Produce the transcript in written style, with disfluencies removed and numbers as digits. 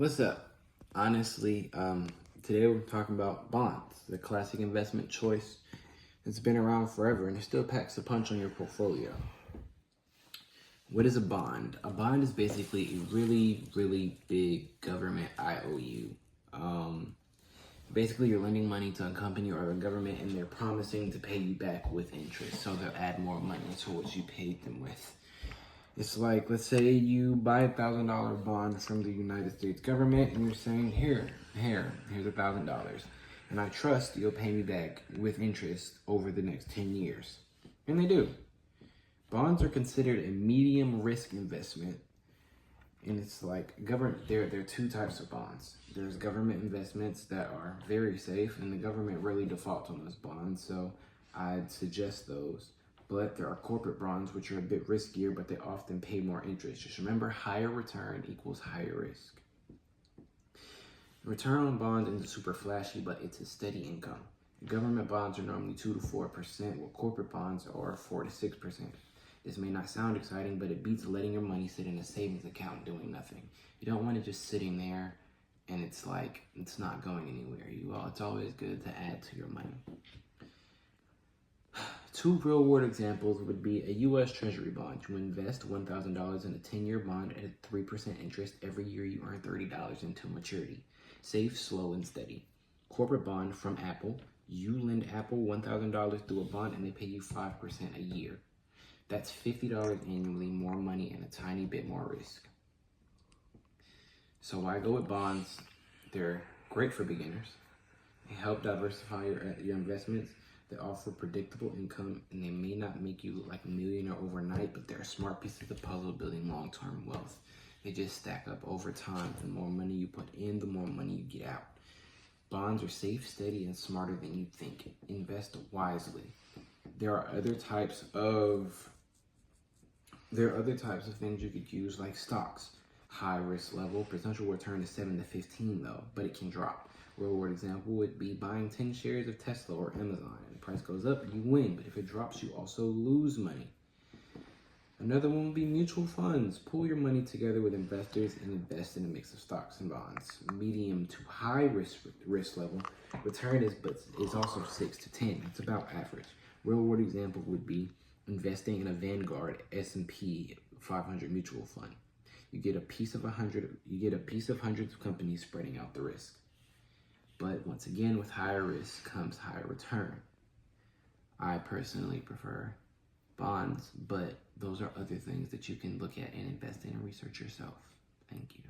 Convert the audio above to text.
What's up? Honestly, today we're talking about bonds, the classic investment choice. It's been around forever and it still packs a punch on your portfolio. What is a bond? A bond is basically a really big government IOU. Basically, you're lending money to a company or a government and they're promising to pay you back with interest. So they'll add more money to what you paid them with. It's like, let's say you buy $1,000 bond from the United States government and you're saying, here's $1,000. And I trust you'll pay me back with interest over the next 10 years. And they do. Bonds are considered a medium risk investment. And it's like, there are two types of bonds. There's government investments that are very safe and the government really defaults on those bonds. So I'd suggest those. But there are corporate bonds, which are a bit riskier, but they often pay more interest. Just remember, higher return equals higher risk. Return on bonds isn't super flashy, but it's a steady income. Government bonds are normally 2 to 4%, while corporate bonds are 4 to 6%. This may not sound exciting, but it beats letting your money sit in a savings account doing nothing. You don't want it just sitting there and it's like, it's not going anywhere. It's always good to add to your money. Two real world examples would be a U.S. Treasury bond. You invest $1,000 in a 10-year bond at 3% interest. Every year you earn $30 until maturity. Safe, slow, and steady. Corporate bond from Apple. You lend Apple $1,000 through a bond and they pay you 5% a year. That's $50 annually, more money, and a tiny bit more risk. So why go with bonds? They're great for beginners. They help diversify your investments. They offer predictable income, and they may not make you look like a millionaire overnight, but they're smart pieces of the puzzle building long-term wealth. They just stack up over time. The more money you put in, the more money you get out. Bonds are safe, steady, and smarter than you think. Invest wisely. There are other types of things you could use, like stocks. High risk level, potential return is 7 to 15 though, but it can drop. Real world example would be buying 10 shares of Tesla or Amazon. And the price goes up, you win, but if it drops, you also lose money. Another one would be mutual funds. Pull your money together with investors and invest in a mix of stocks and bonds. Medium to high risk level, return is also 6 to 10. It's about average. Real world example would be investing in a Vanguard S&P 500 mutual fund. You get a piece of hundreds of companies spreading out the risk. But once again, with higher risk comes higher return. I personally prefer bonds, but those are other things that you can look at and invest in and research yourself. Thank you.